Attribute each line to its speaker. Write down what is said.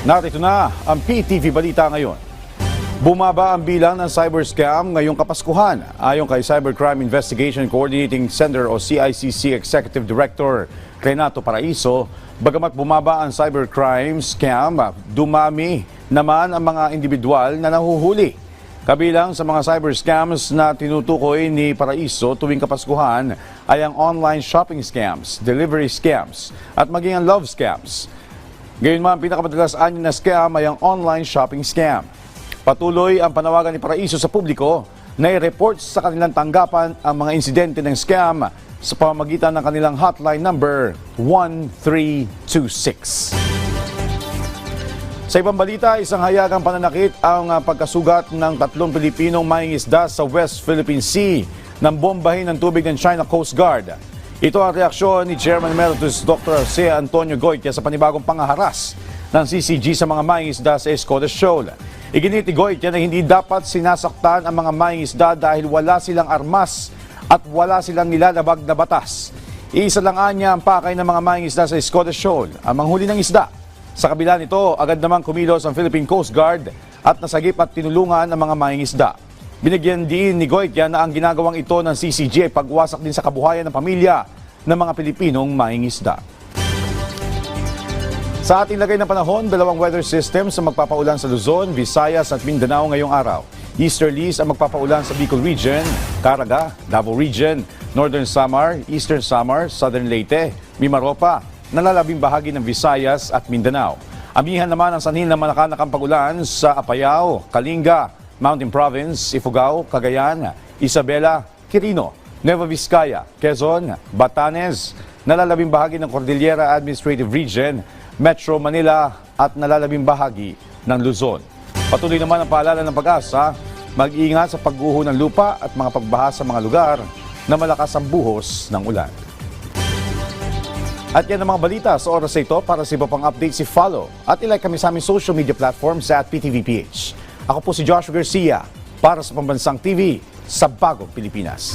Speaker 1: Narito na ang PTV Balita ngayon. Bumaba ang bilang ng cyber scam ngayong Kapaskuhan. Ayon kay Cybercrime Investigation Coordinating Center o CICC Executive Director Renato Paraiso, bagamat bumaba ang cybercrime scam, dumami naman ang mga individual na nahuhuli. Kabilang sa mga cyber scams na tinutukoy ni Paraiso tuwing Kapaskuhan ay ang online shopping scams, delivery scams at maging ang love scams. Gayunman, pinakamadalas na scam ay ang online shopping scam. Patuloy ang panawagan ni Paraiso sa publiko na i-report sa kanilang tanggapan ang mga insidente ng scam sa pamamagitan ng kanilang hotline number 1326. Sa ibang balita, isang hayagang pananakit ang pagkasugat ng 3 Pilipinong mangingisda sa West Philippine Sea ng bombahin ng tubig ng China Coast Guard. Ito ang reaksyon ni Chairman Emeritus Dr. Jose Antonio Goytia sa panibagong pangaharas ng CCG sa mga mangingisda sa Escoda Shoal. Iginit ni Goytia na hindi dapat sinasaktan ang mga mangingisda dahil wala silang armas at wala silang nilalabag na batas. Iisa lang anya ang pakay ng mga mangingisda sa Escoda Shoal, ang manghuli ng isda. Sa kabila nito, agad namang kumilos ang Philippine Coast Guard at nasagip at tinulungan ang mga mangingisda. Binigyan din ni Goytia na ang ginagawang ito ng CCG ay pagwasak din sa kabuhayan ng pamilya ng mga Pilipinong mangingisda. Sa ating lagay ng panahon, 2 weather systems ang magpapaulan sa Luzon, Visayas at Mindanao ngayong araw. Easterlies ang magpapaulan sa Bicol Region, Caraga, Davao Region, Northern Samar, Eastern Samar, Southern Leyte, Mimaropa, nalalabing bahagi ng Visayas at Mindanao. Amihan naman ang sanhin ng malakanakang pag-ulan sa Apayao, Kalinga, Mountain Province, Ifugao, Cagayan, Isabela, Quirino, Nueva Vizcaya, Quezon, Batanes, nalalabing bahagi ng Cordillera Administrative Region, Metro Manila at nalalabing bahagi ng Luzon. Patuloy naman ang paalala ng Pag-asa, mag-iingat sa pagguho ng lupa at mga pagbaha sa mga lugar na malakas ang buhos ng ulan. At yan ang mga balita sa oras na ito. Para sa iba pang updates, follow at ilike kami sa aming social media platforms at PTVPH. Ako po si Joshua Garcia para sa Pambansang TV sa Bagong Pilipinas.